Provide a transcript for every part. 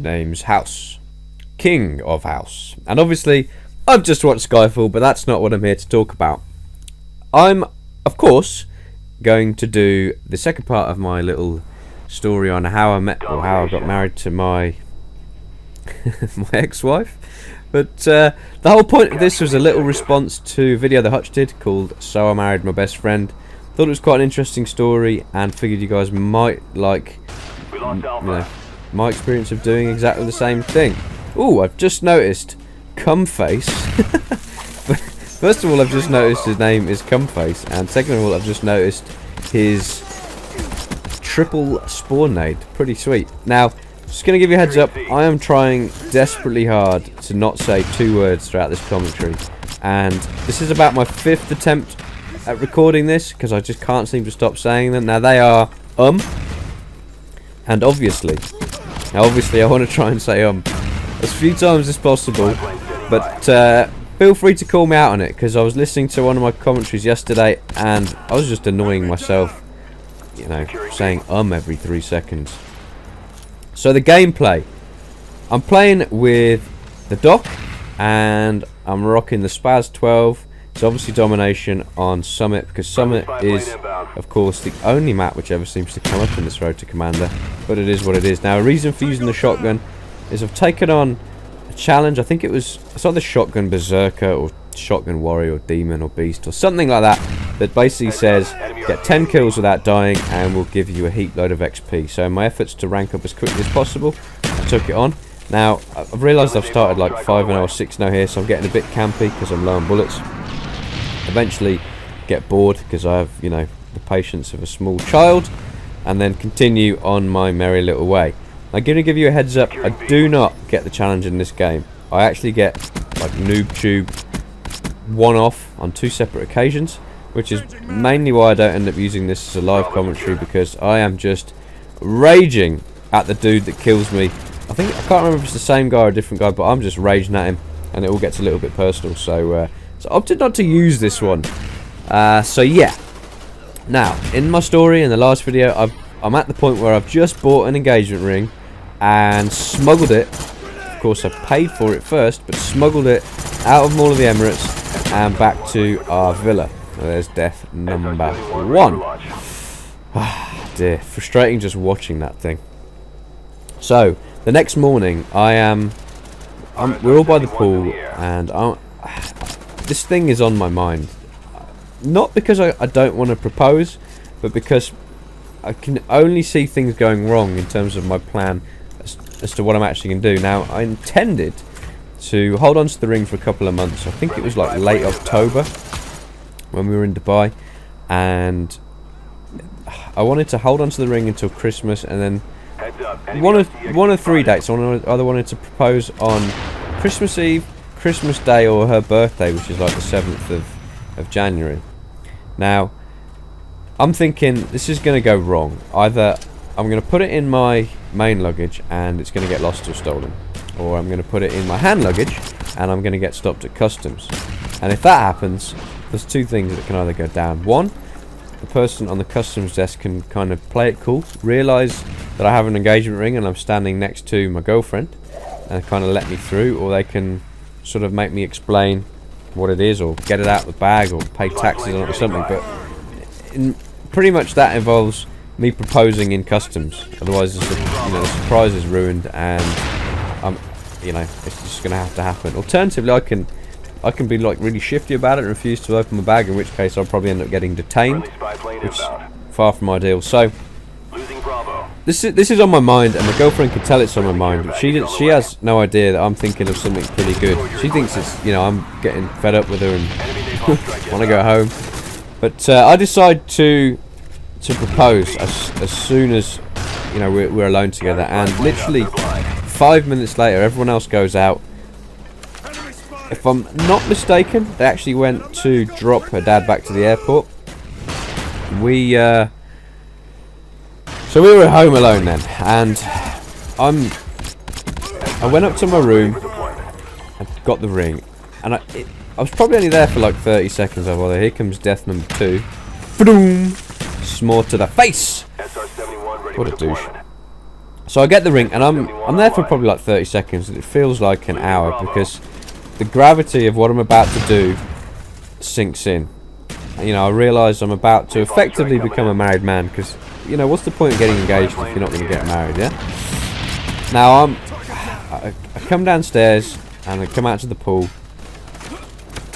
name's House, King of House, and obviously I've just watched Skyfall, but that's not what I'm here to talk about. I'm, of course, going to do the second part of my little story on how I met, or how I got married to my my ex-wife. But the whole point of this was a little response to a video that Hutch did called "So I Married My Best Friend." Thought it was quite an interesting story, and figured you guys might like, you know, my experience of doing exactly the same thing. Ooh, I've just noticed Cumface. First of all, I've just noticed his name is Cumface, and second of all, I've just noticed his triple spawn nade. Pretty sweet. Now, just going to give you a heads up, I am trying desperately hard to not say 2 words throughout this commentary, and this is about my 5th attempt at recording this, because I just can't seem to stop saying them. Now they are and obviously. Now obviously I want to try and say as few times as possible, but feel free to call me out on it, because I was listening to one of my commentaries yesterday and I was just annoying myself, you know, saying every 3 seconds. So the gameplay, I'm playing with the dock and I'm rocking the Spaz 12. It's obviously Domination on Summit, because Summit is, of course, the only map which ever seems to come up in this Road to Commander, but it is what it is. Now, a reason for using the shotgun is I've taken on a challenge. I think it's either Shotgun Berserker or Shotgun Warrior or Demon or Beast or something like that, that basically says get 10 kills without dying and we'll give you a heap load of XP. So in my efforts to rank up as quickly as possible, I took it on. Now, I've realised I've started like 5-0 or 6-0 here, so I'm getting a bit campy because I'm low on bullets. Eventually get bored because I have, you know, the patience of a small child, and then continue on my merry little way. I'm going to give you a heads up, I do not get the challenge in this game. I actually get like Noob Tube one-off on 2 separate occasions, which is mainly why I don't end up using this as a live commentary, because I am just raging at the dude that kills me. I can't remember if it's the same guy or a different guy, but I'm just raging at him and it all gets a little bit personal, so I opted not to use this one. So yeah. Now, in my story, in the last video, I'm at the point where I've just bought an engagement ring and smuggled it. Of course, I paid for it first, but smuggled it out of Mall of the Emirates and back to our villa. There's death number 1. Ah, dear, frustrating just watching that thing. So the next morning, we're all by the pool, and this thing is on my mind. Not because I don't want to propose, but because I can only see things going wrong in terms of my plan as to what I'm actually going to do. Now, I intended to hold on to the ring for a couple of months. I think it was like late October when we were in Dubai, and I wanted to hold on to the ring until Christmas, and then one of 3 dates. I either wanted to propose on Christmas Eve, Christmas Day, or her birthday, which is like the 7th of January. Now, I'm thinking this is going to go wrong. Either I'm going to put it in my main luggage and it's going to get lost or stolen, or I'm going to put it in my hand luggage and I'm going to get stopped at customs. And if that happens, there's 2 things that can either go down. One, the person on the customs desk can kind of play it cool, realise that I have an engagement ring and I'm standing next to my girlfriend, and kind of let me through, or they can sort of make me explain what it is, or get it out of the bag, or pay taxes on it or something. But pretty much that involves me proposing in customs. Otherwise, the surprise is ruined, and it's just going to have to happen. Alternatively, I can be like really shifty about it and refuse to open my bag, in which case I'll probably end up getting detained, which is far from ideal. So this is on my mind, and my girlfriend can tell it's on my mind, but she has no idea that I'm thinking of something pretty good. She thinks it's, I'm getting fed up with her and want to go home. But I decide to propose as soon as we're alone together, and literally 5 minutes later everyone else goes out. If I'm not mistaken, they actually went to drop her dad back to the airport. So we were home alone then, and I went up to my room and got the ring, and I was probably only there for like 30 seconds. Well, here comes death number 2. Boom! Smore to the face. What a douche. So I get the ring, and I'm there for probably like 30 seconds, and it feels like an hour because the gravity of what I'm about to do sinks in. You know, I realise I'm about to effectively become a married man because, you know, what's the point of getting engaged if you're not going to get married, yeah? Now I come downstairs and I come out to the pool,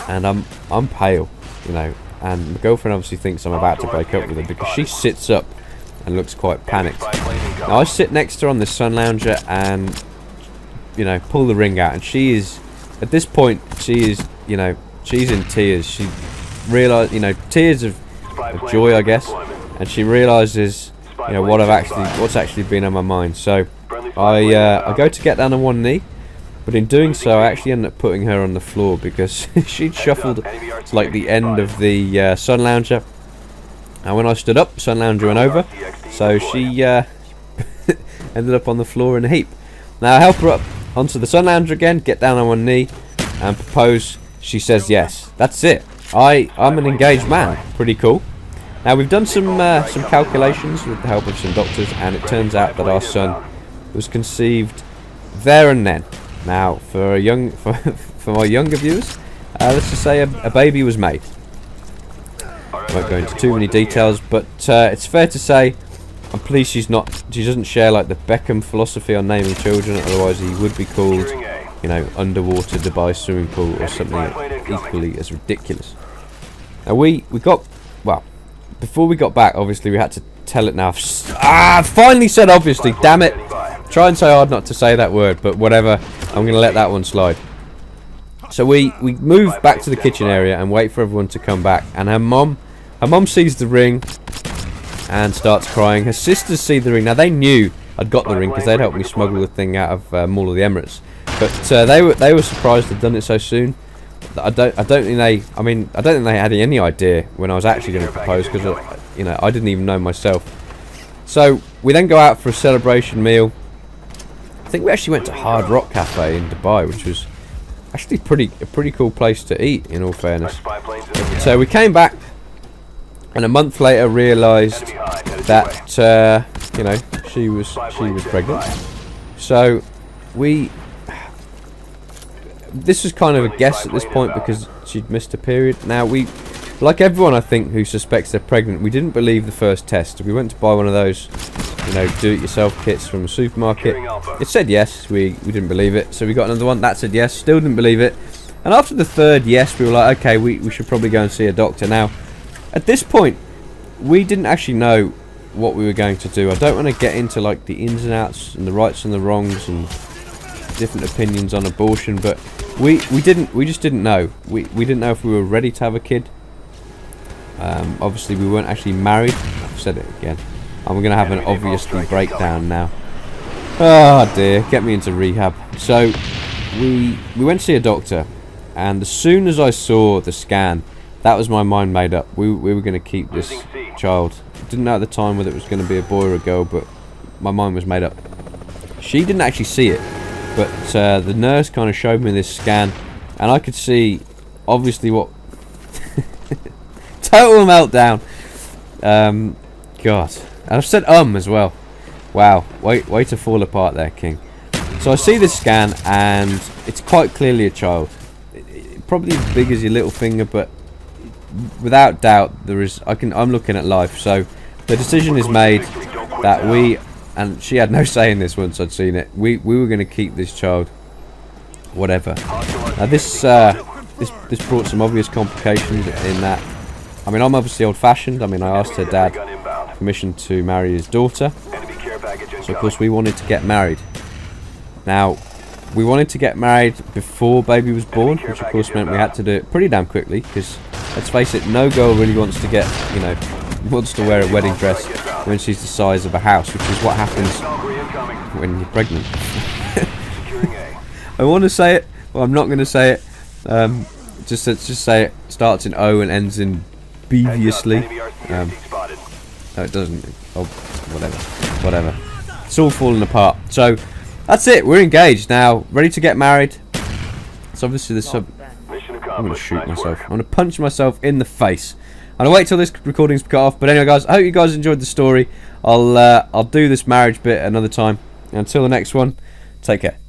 and I'm pale, you know, and my girlfriend obviously thinks I'm about to break up with her because she sits up and looks quite panicked. Now I sit next to her on this sun lounger and, you know, pull the ring out, and she is, at this point, she is, you know, she's in tears. She realised, you know, tears of joy, I guess, and she realises, you know, what's actually been on my mind. So I go to get down on one knee, but in doing so I actually end up putting her on the floor because she'd shuffled to like the end of the sun lounger, and when I stood up, sun lounger went over, so she ended up on the floor in a heap. Now I help her up onto the sun lounger again, get down on one knee and propose. She says yes. That's it. I'm an engaged man. Pretty cool. Now we've done some calculations with the help of some doctors, and it turns out that our son was conceived there and then. Now for my younger viewers, let's just say a baby was made. I won't go into too many details, but it's fair to say I'm pleased she doesn't share like the Beckham philosophy on naming children, otherwise he would be called, you know, underwater Dubai swimming pool or something equally as ridiculous. Now we got, well, before we got back, obviously we had to tell it now. I finally said obviously, damn it. Try and say hard not to say that word, but whatever, I'm going to let that one slide. So we move back to the kitchen area and wait for everyone to come back, and her mum sees the ring and starts crying. Her sisters see the ring. Now they knew I'd got the ring because they'd helped me smuggle the thing out of Mall of the Emirates, but they were surprised I'd done it so soon. I don't think they had any idea when I was actually going to propose, because you know, I didn't even know myself. So we then go out for a celebration meal. I think we actually went to Hard Rock Cafe in Dubai, which was actually a pretty cool place to eat, in all fairness. So we came back, and a month later realised that you know, she was pregnant. So this was kind of a guess at this point because she'd missed a period. Now we, like everyone I think who suspects they're pregnant, we didn't believe the first test. We went to buy one of those, you know, do-it-yourself kits from a supermarket. It said yes. We didn't believe it, so we got another one that said yes. Still didn't believe it. And after the third yes, we were like, okay, we should probably go and see a doctor. Now, at this point, we didn't actually know what we were going to do. I don't want to get into like the ins and outs and the rights and the wrongs and different opinions on abortion, but we just didn't know. We didn't know if we were ready to have a kid. Obviously we weren't actually married. I've said it again. I'm going to have an obviously breakdown now. Oh dear, get me into rehab. So we went to see a doctor, and as soon as I saw the scan, that was my mind made up. We were going to keep this child. Didn't know at the time whether it was going to be a boy or a girl, but my mind was made up. She didn't actually see it, but the nurse kind of showed me this scan, and I could see obviously what total meltdown. God, and I've said as well. Wow, way to fall apart there, King. So I see this scan, and it's quite clearly a child. Probably as big as your little finger, but without doubt I'm looking at life. So the decision is made that and she had no say in this once I'd seen it, we were going to keep this child, whatever. Now this brought some obvious complications in that, I mean, I'm obviously old-fashioned. I mean, I asked her dad permission to marry his daughter, so of course we wanted to get married. Now we wanted to get married before baby was born, which of course meant we had to do it pretty damn quickly, because let's face it, no girl really wants to wants to wear a wedding dress when she's the size of a house, which is what happens when you're pregnant. I want to say it, well, I'm not going to say it. Let's just say it starts in O and ends in deviously. No, it doesn't. Oh, whatever. It's all falling apart. So that's it. We're engaged now, ready to get married. So obviously I'm going to shoot myself. I'm going to punch myself in the face. I'm going to wait till this recording's cut off. But anyway, guys, I hope you guys enjoyed the story. I'll do this marriage bit another time. Until the next one, take care.